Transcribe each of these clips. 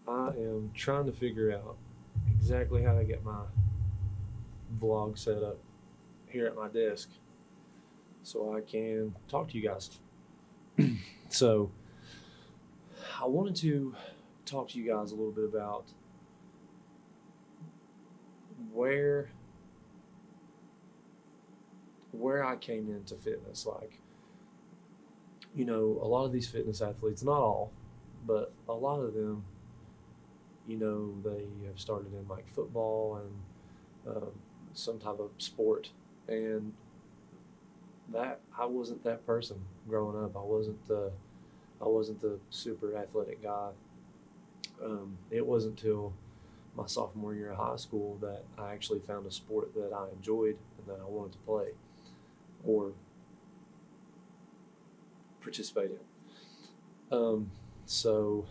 I am trying to figure out exactly how to get my vlog set up here at my desk so I can talk to you guys. So, I wanted to talk to you guys a little bit about where where I came into fitness. Like, a lot of these fitness athletes, not all, but a lot of them, they have started in like football and some type of sport. And that I wasn't that person growing up. I wasn't the super athletic guy. It wasn't until my sophomore year of high school that I actually found a sport that I enjoyed and that I wanted to play or participate in. So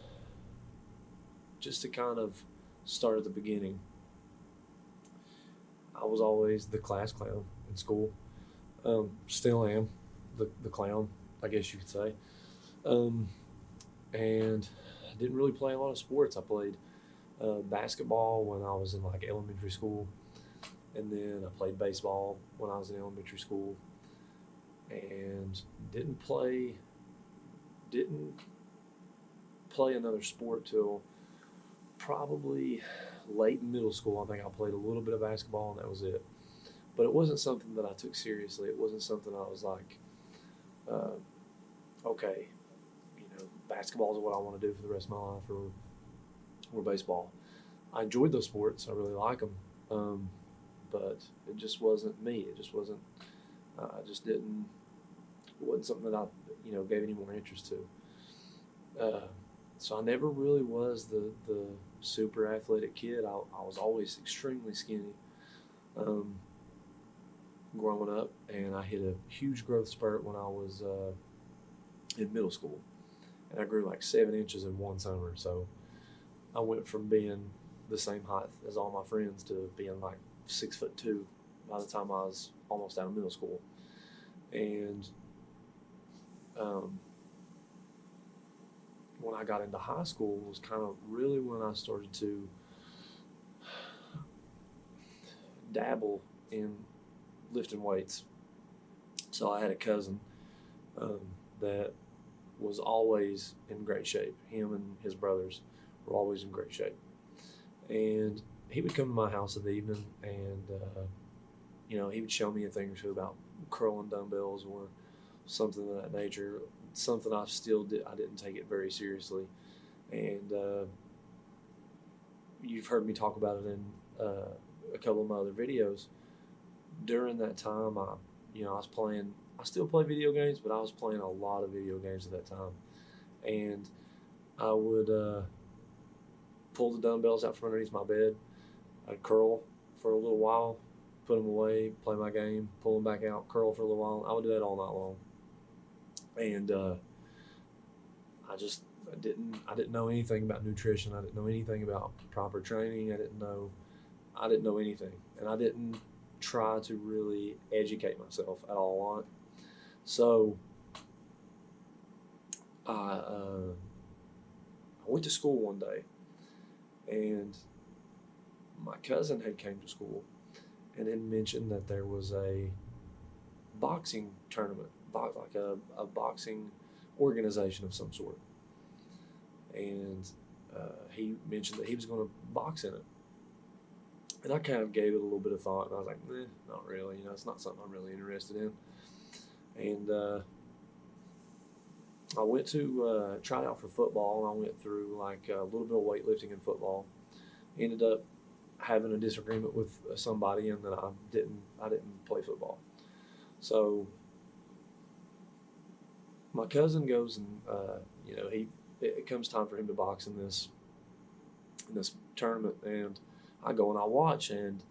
just to kind of start at the beginning, I was always the class clown in school. Still am the clown, I guess you could say. Um, and I didn't really play a lot of sports. I played basketball when I was in like elementary school, and then I played baseball when I was in elementary school, and didn't play didn't play another sport till probably late middle school. I think I played a little bit of basketball, and that was it. But it wasn't something that I took seriously. It wasn't something I was like, uh, okay, basketball is what I want to do for the rest of my life, or baseball. I enjoyed those sports. I really like them, but it just wasn't me. It just wasn't. I just didn't. It wasn't something that I, gave any more interest to. So I never really was the super athletic kid. I was always extremely skinny um, growing up, and I hit a huge growth spurt when I was in middle school, and I grew like 7 inches in one summer. So I went from being the same height as all my friends to being like 6'2" by the time I was almost out of middle school. And um, when I got into high school was kind of really when I started to dabble in lifting weights. So I had a cousin um, that was always in great shape. Him and his brothers were always in great shape, and he would come to my house in the evening, and he would show me a thing or two about curling dumbbells or something of that nature. Something I still did. I didn't take it very seriously, and you've heard me talk about it in a couple of my other videos. During that time, I was playing. I still play video games, but I was playing a lot of video games at that time, and I would pull the dumbbells out from underneath my bed. I'd curl for a little while, put them away, play my game, pull them back out, curl for a little while. I would do that all night long, and I didn't know anything about nutrition. I didn't know anything about proper training. I didn't know anything, and I didn't try to really educate myself at all on it. So I went to school one day, and my cousin had came to school and had mentioned that there was a boxing tournament, like a boxing organization of some sort, and he mentioned that he was going to box in it. And I kind of gave it a little bit of thought, and I was like, not really. It's not something I'm really interested in. And I went to try out for football, and I went through like a little bit of weightlifting in football. Ended up having a disagreement with somebody, and that I didn't play football. So my cousin goes and he it comes time for him to box in this tournament, and I go and I watch, and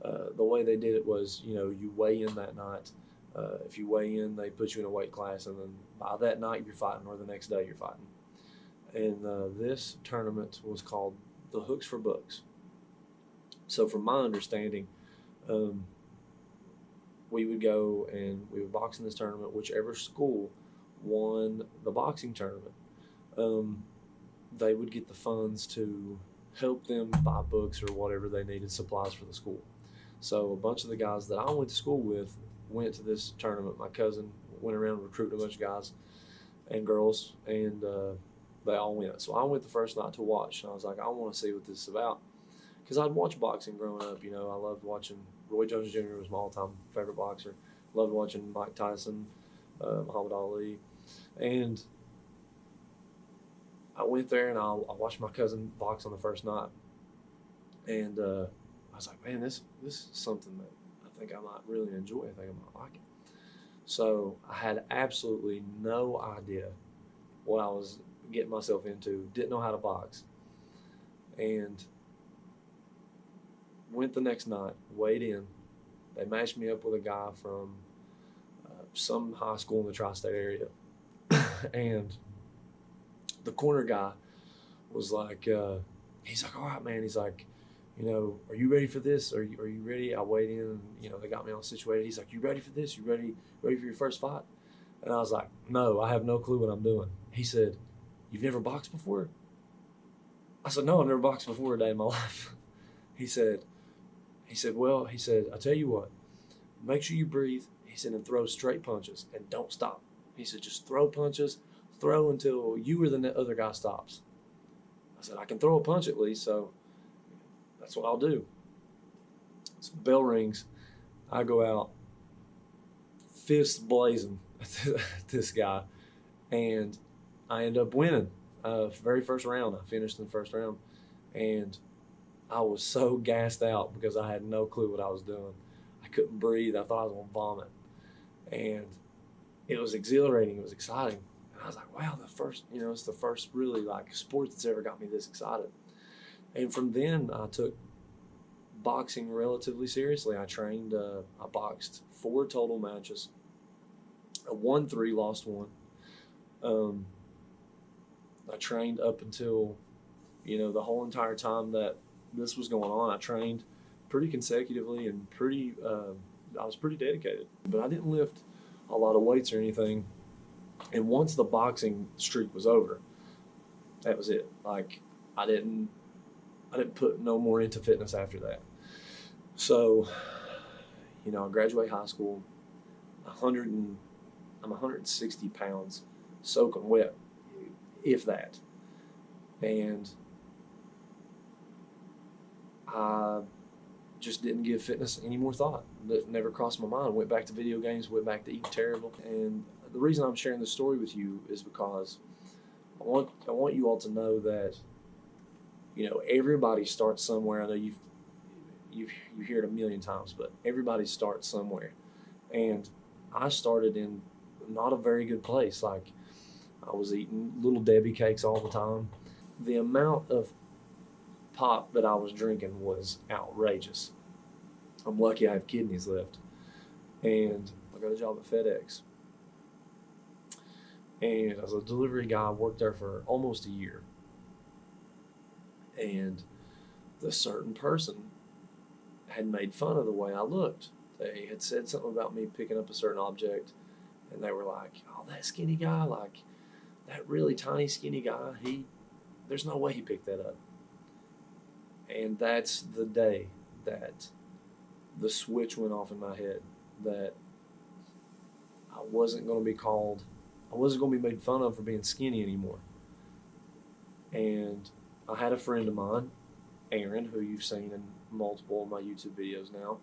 the way they did it was, you weigh in that night. If you weigh in, they put you in a weight class, and then by that night you're fighting, or the next day you're fighting. And this tournament was called the Hooks for Books. So, from my understanding, um, we would go and we would box in this tournament. Whichever school won the boxing tournament, um, they would get the funds to help them buy books or whatever they needed, supplies for the school. So a bunch of the guys that I went to school with went to this tournament. My cousin went around recruiting a bunch of guys and girls, and they all went. So I went the first night to watch, and I was like, I want to see what this is about, because I'd watched boxing growing up. You know, I loved watching Roy Jones Jr. was my all-time favorite boxer. Loved watching Mike Tyson, Muhammad Ali, and I went there and I watched my cousin box on the first night, and I was like, man, this is something that I think I might really enjoy. I think I might like it. So I had absolutely no idea what I was getting myself into. Didn't know how to box, and went the next night. Weighed in. They matched me up with a guy from some high school in the tri-state area, and the corner guy was like, he's like, all right, man. He's like, you know, are you ready for this? Are you ready? I weighed in, and, you know, they got me all situated. He's like, you ready for this? You ready for your first fight? And I was like, no, I have no clue what I'm doing. He said, you've never boxed before? I said, no, I've never boxed before a day in my life. He said, well, he said, I tell you what, make sure you breathe. He said, and throw straight punches and don't stop. He said, just throw punches, throw until you or the other guy stops. I said, I can throw a punch at least, so that's what I'll do. So the bell rings. I go out, fists blazing at this guy, and I end up winning. Very first round, I finished in the first round, and I was so gassed out because I had no clue what I was doing. I couldn't breathe. I thought I was going to vomit, and it was exhilarating. It was exciting. And I was like, wow, it's the first really like sport that's ever got me this excited. And from then, I took boxing relatively seriously. I trained. I boxed 4 total matches. I won 3, lost 1. I trained up until, the whole entire time that this was going on. I trained pretty consecutively and I was pretty dedicated. But I didn't lift a lot of weights or anything. And once the boxing streak was over, that was it. Like I didn't put no more into fitness after that. So, I graduate high school, I'm 160 pounds, soaking wet, if that. And I just didn't give fitness any more thought. That never crossed my mind. Went back to video games, went back to eating terrible. And the reason I'm sharing this story with you is because I want you all to know that, everybody starts somewhere. I know you hear it a million times, but everybody starts somewhere. And I started in not a very good place. Like I was eating Little Debbie cakes all the time. The amount of pop that I was drinking was outrageous. I'm lucky I have kidneys left. And I got a job at FedEx. And as a delivery guy, I worked there for almost a year. And the certain person had made fun of the way I looked. They had said something about me picking up a certain object, and they were like, oh, that skinny guy, like that really tiny skinny guy, there's no way he picked that up. And that's the day that the switch went off in my head, that I wasn't going to be made fun of for being skinny anymore. And I had a friend of mine, Aaron, who you've seen in multiple of my YouTube videos now.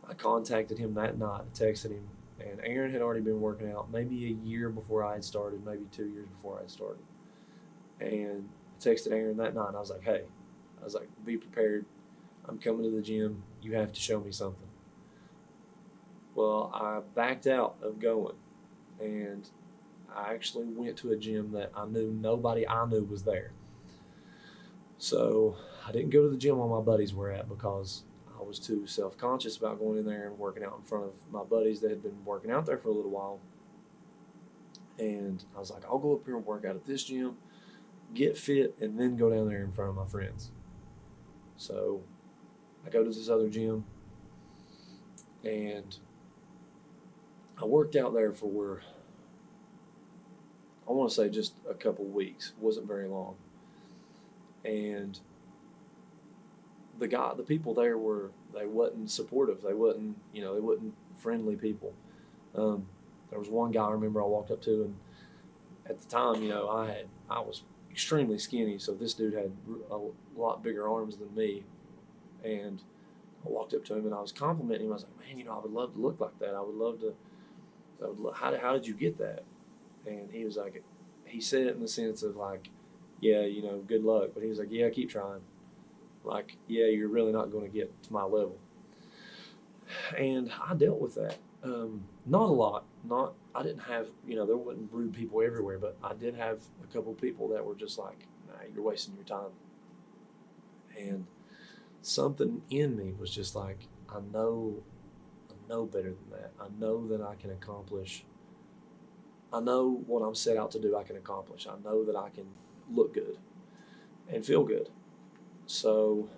I contacted him that night, texted him, and Aaron had already been working out maybe a year before I had started, maybe 2 years before I had started. And I texted Aaron that night, and I was like, be prepared. I'm coming to the gym. You have to show me something. Well, I backed out of going, and I actually went to a gym that I knew nobody I knew was there. So I didn't go to the gym all my buddies were at because I was too self-conscious about going in there and working out in front of my buddies that had been working out there for a little while. And I was like, I'll go up here and work out at this gym, get fit, and then go down there in front of my friends. So I go to this other gym, and I worked out there for, I want to say just a couple weeks. It wasn't very long. and the people there they wasn't supportive. They wasn't friendly people. There was one guy I remember I walked up to, and at the time, I was extremely skinny, so this dude had a lot bigger arms than me, and I walked up to him and I was complimenting him. I was like, man, I would love to look like that. I would love to. How did you get that? And he was like, he said it in the sense of like, yeah, good luck. But he was like, yeah, keep trying. Like, yeah, you're really not going to get to my level. And I dealt with that. Not a lot. I didn't have, there wasn't rude people everywhere, but I did have a couple of people that were just like, nah, you're wasting your time. And something in me was just like, I know better than that. I know that I can accomplish. I know what I'm set out to do I can accomplish. I know that I can look good and feel good. So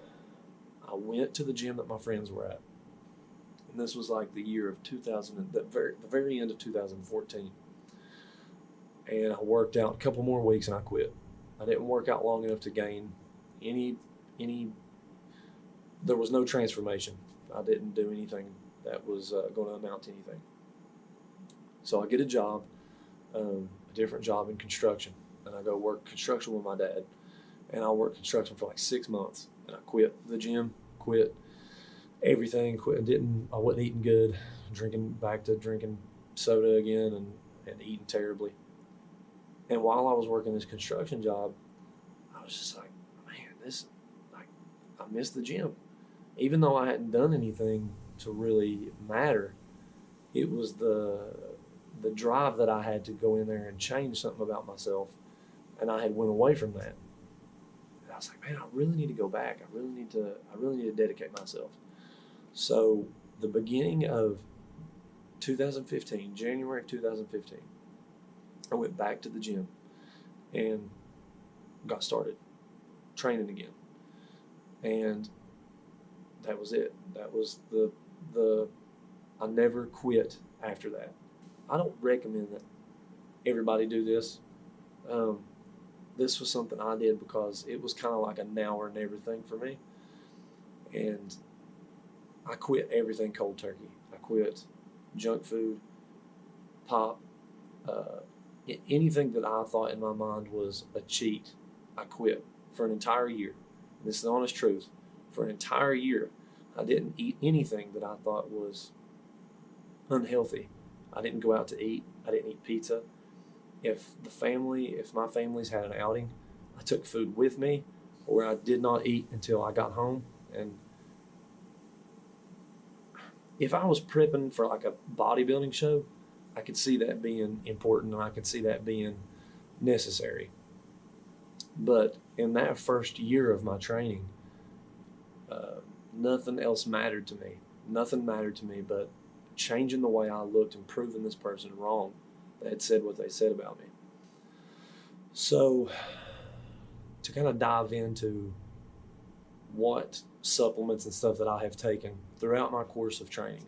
I went to the gym that my friends were at. And this was like the year of 2000, the very end of 2014. And I worked out a couple more weeks and I quit. I didn't work out long enough to gain any, there was no transformation. I didn't do anything that was going to amount to anything. So I get a job, a different job in construction. And I go work construction with my dad. And I worked construction for like 6 months. And I quit the gym, quit everything, I wasn't eating good, back to drinking soda again and eating terribly. And while I was working this construction job, I was just like, man, I miss the gym. Even though I hadn't done anything to really matter, it was the drive that I had to go in there and change something about myself, and I had went away from that. And I was like, man, I really need to go back. I really need to dedicate myself. So the beginning of 2015, January of 2015, I went back to the gym and got started training again. And that was it. That was I never quit after that. I don't recommend that everybody do this. This was something I did because it was kind of like a now or never thing for me. And I quit everything cold turkey. I quit junk food, pop, anything that I thought in my mind was a cheat. I quit for an entire year. And this is the honest truth. For an entire year, I didn't eat anything that I thought was unhealthy. I didn't go out to eat. I didn't eat pizza. If my family's had an outing, I took food with me, or I did not eat until I got home. And if I was prepping for like a bodybuilding show, I could see that being important and I could see that being necessary. But in that first year of my training, nothing else mattered to me. Nothing mattered to me but changing the way I looked and proving this person wrong that had said what they said about me. So to kind of dive into what supplements and stuff that I have taken throughout my course of training.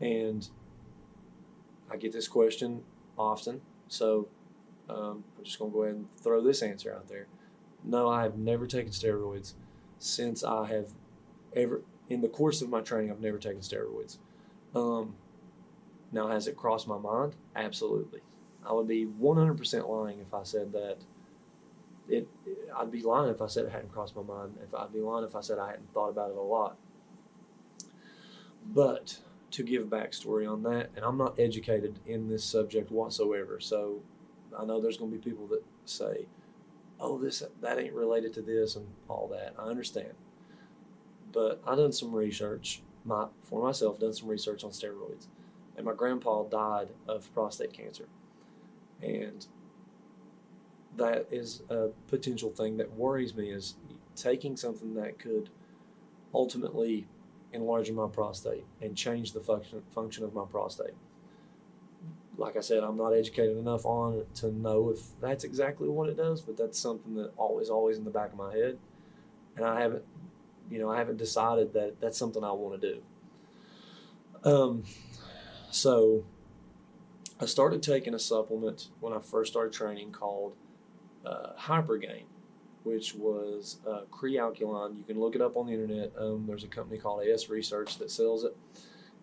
And I get this question often, so I'm just going to go ahead and throw this answer out there. No, I have never taken steroids since I have in the course of my training, I've never taken steroids. Now, has it crossed my mind? Absolutely. I would be 100% lying if I said that. I'd be lying if I said it hadn't crossed my mind. I'd be lying if I said I hadn't thought about it a lot. That to give backstory on that, and I'm not educated in this subject whatsoever, so I know there's going to be people that say, oh, that ain't related to this and all that. I understand. But I done some research, for myself, done some research on steroids. And my grandpa died of prostate cancer. And that is a potential thing that worries me, is taking something that could ultimately enlarge my prostate and change the function of my prostate. Like I said, I'm not educated enough on it to know if that's exactly what it does, but that's something that always in the back of my head. And I haven't decided that that's something I want to do. So I started taking a supplement when I first started training called Hypergain. which was Crealculine. You can look it up on the internet. There's a company called AS Research that sells it,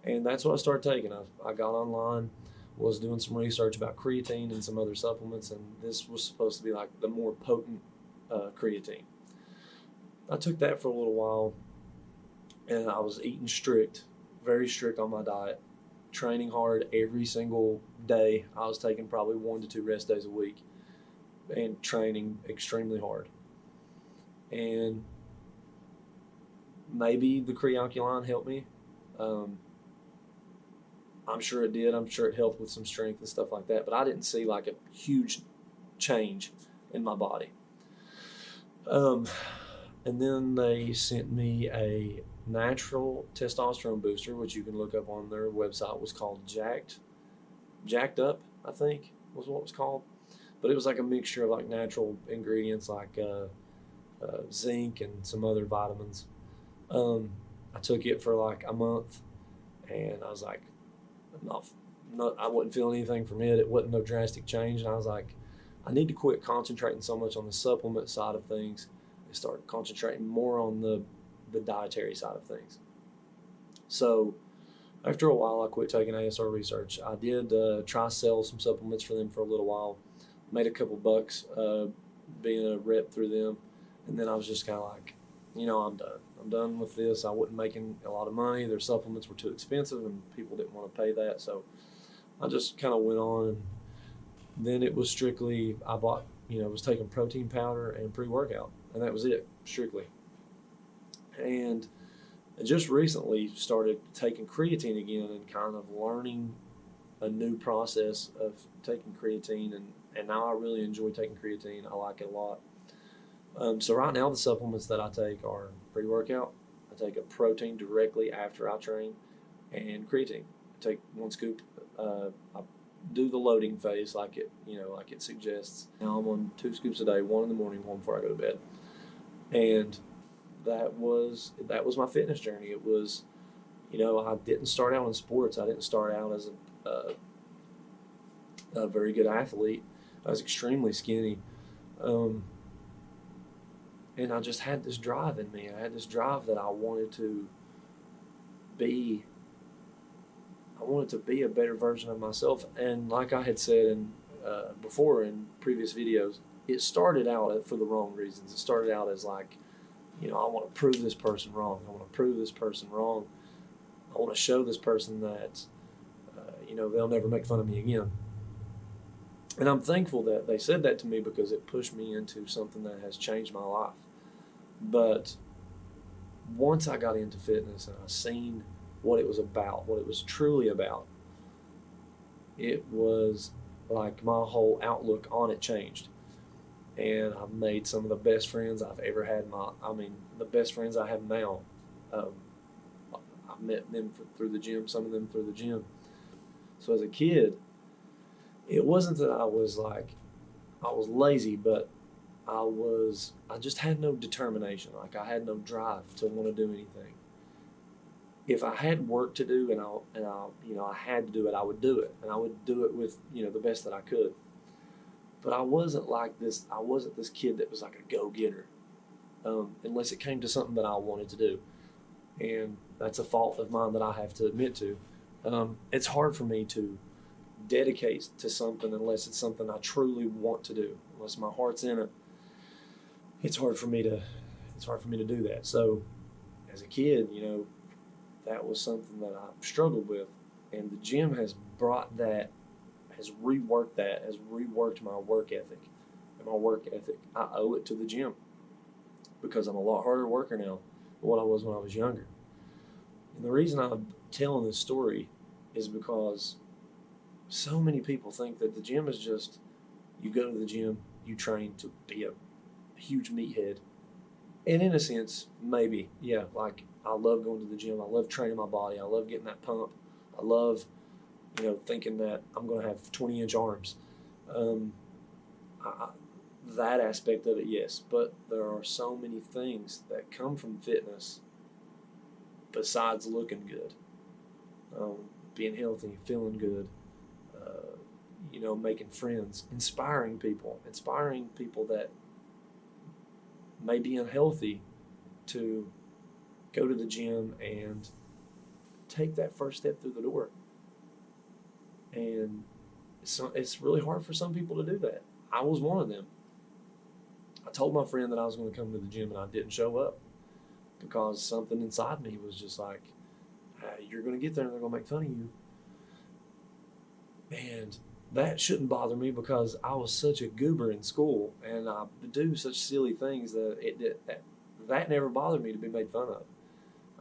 and that's what I started taking. I got online, was doing some research about creatine and some other supplements, and this was supposed to be like the more potent creatine. I took that for a little while, and I was eating strict, very strict on my diet, training hard every single day. I was taking probably 1 to 2 rest days a week and training extremely hard. And maybe the Crealculine helped me. I'm sure it did. I'm sure it helped with some strength and stuff like that, but I didn't see like a huge change in my body. And then they sent me a natural testosterone booster, which you can look up on their website. It was called Jacked Up, I think was what it was called. But it was like a mixture of like natural ingredients like zinc and some other vitamins. I took it for like a month, and I was like, I wasn't feeling anything from it. It wasn't no drastic change, and I was like, I need to quit concentrating so much on the supplement side of things and start concentrating more on the dietary side of things. So after a while, I quit taking ASR Research. I did try sell some supplements for them for a little while, made a couple bucks being a rep through them, and then I was just kind of like, I'm done. I'm done with this. I wasn't making a lot of money. Their supplements were too expensive, and people didn't want to pay that. So I just kind of went on, and then it was strictly, I bought, was taking protein powder and pre-workout, and that was it, strictly. And I just recently started taking creatine again and kind of learning a new process of taking creatine, and now I really enjoy taking creatine. I like it a lot. So right now the supplements that I take are pre-workout. I take a protein directly after I train, and creatine. I take 1 scoop. I do the loading phase like it suggests. Now I'm on 2 scoops a day, 1 in the morning, 1 before I go to bed. And that was my fitness journey. It was, I didn't start out in sports. I didn't start out as a very good athlete. I was extremely skinny. And I just had this drive in me. I had this drive that I wanted to be a better version of myself. And like I had said before in previous videos, it started out for the wrong reasons. It started out as like, I want to prove this person wrong. I want to prove this person wrong. I want to show this person that, they'll never make fun of me again. And I'm thankful that they said that to me, because it pushed me into something that has changed my life. But once I got into fitness and I seen what it was about, what it was truly about, it was like my whole outlook on it changed. And I've made some of the best friends I've ever had. The best friends I have now. I've met them through the gym, some of them through the gym. So as a kid, it wasn't that I was lazy, but I just had no determination. Like, I had no drive to want to do anything. If I had work to do and I had to do it, I would do it, and I would do it with the best that I could. But I wasn't like this. I wasn't this kid that was like a go-getter, unless it came to something that I wanted to do, and that's a fault of mine that I have to admit to. It's hard for me to dedicate to something unless it's something I truly want to do. Unless my heart's in it, it's hard for me to do that. So, as a kid, that was something that I struggled with, and the gym has brought that, has reworked my work ethic. And my work ethic, I owe it to the gym, because I'm a lot harder worker now than what I was when I was younger. And the reason I'm telling this story is because so many people think that the gym is just, you go to the gym, you train to be a huge meathead. And in a sense, maybe, yeah, like, I love going to the gym. I love training my body. I love getting that pump. I love, thinking that I'm going to have 20-inch arms. That aspect of it, yes. But there are so many things that come from fitness besides looking good. Being healthy, feeling good, making friends, inspiring people that may be unhealthy to go to the gym and take that first step through the door. And it's really hard for some people to do that. I was one of them. I told my friend that I was going to come to the gym and I didn't show up because something inside me was just like, hey, you're going to get there and they're going to make fun of you. And that shouldn't bother me because I was such a goober in school and I do such silly things that never bothered me to be made fun of.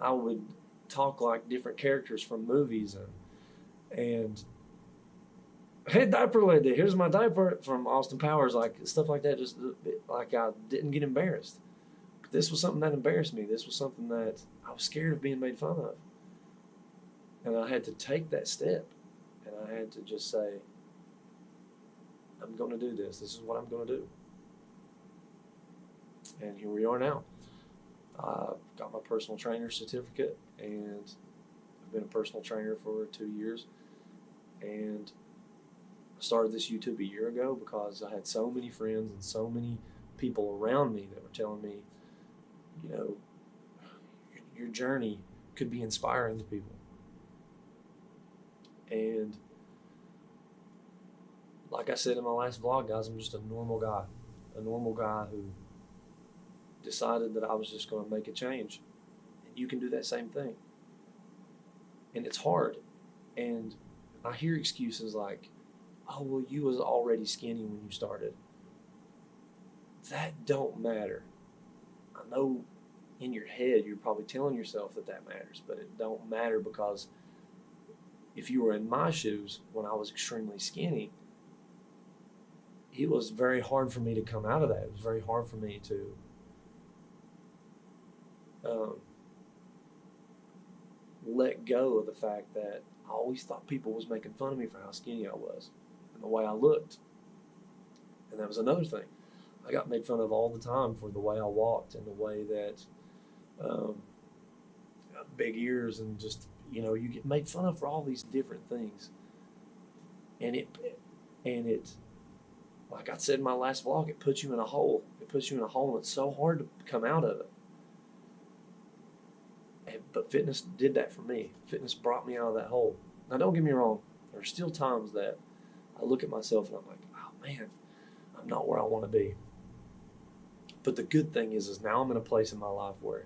I would talk like different characters from movies and hey, diaper lady, here's my diaper from Austin Powers, like stuff like that. Just like I didn't get embarrassed. But this was something that embarrassed me. This was something that I was scared of being made fun of, and I had to take that step, and I had to just say, I'm going to do this. This is what I'm going to do. And here we are now. I got my personal trainer certificate, and I've been a personal trainer for 2 years. And I started this YouTube a year ago because I had so many friends and so many people around me that were telling me, you know, your journey could be inspiring to people. And like I said in my last vlog, guys, I'm just a normal guy who decided that I was just going to make a change. And you can do that same thing. And it's hard. And I hear excuses like, oh, well, you was already skinny when you started. That don't matter. I know in your head you're probably telling yourself that matters, but it don't matter because if you were in my shoes when I was extremely skinny, it was very hard for me to come out of that. It was very hard for me to let go of the fact that I always thought people was making fun of me for how skinny I was and the way I looked. And that was another thing. I got made fun of all the time for the way I walked and the way that big ears and just, you know, you get made fun of for all these different things. And it like I said in my last vlog, it puts you in a hole. It puts you in a hole and it's so hard to come out of it. But fitness did that for me. Fitness brought me out of that hole. Now, don't get me wrong. There are still times that I look at myself and I'm like, oh, man, I'm not where I want to be. But the good thing is now I'm in a place in my life where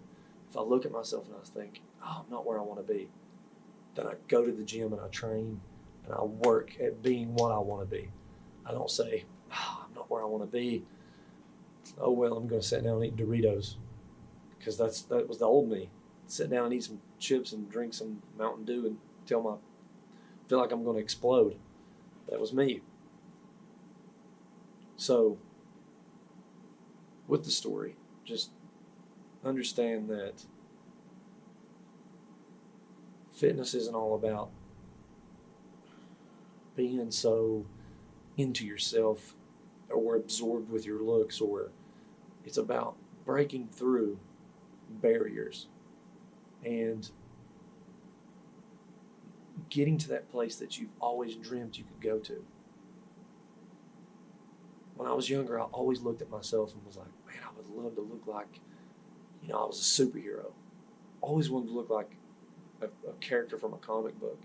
if I look at myself and I think, oh, I'm not where I want to be, then I go to the gym and I train and I work at being what I want to be. I don't say, oh, I'm not where I want to be. Oh, well, I'm going to sit down and eat Doritos because that was the old me. Sit down and eat some chips and drink some Mountain Dew and feel like I'm going to explode. That was me. So, with the story, just understand that fitness isn't all about being so into yourself or absorbed with your looks, or it's about breaking through barriers and getting to that place that you've always dreamed you could go to. When I was younger, I always looked at myself and was like, man, I would love to look like, you know, I was a superhero. Always wanted to look like a character from a comic book.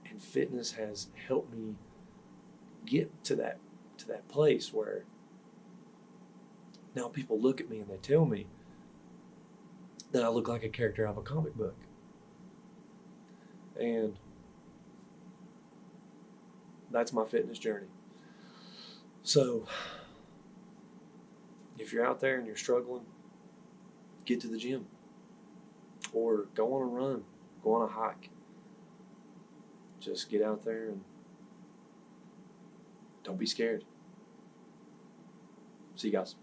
And fitness has helped me get to that place where now people look at me and they tell me that I look like a character out of a comic book. And that's my fitness journey. So if you're out there and you're struggling, get to the gym or go on a run, go on a hike. Just get out there and don't be scared. See you guys.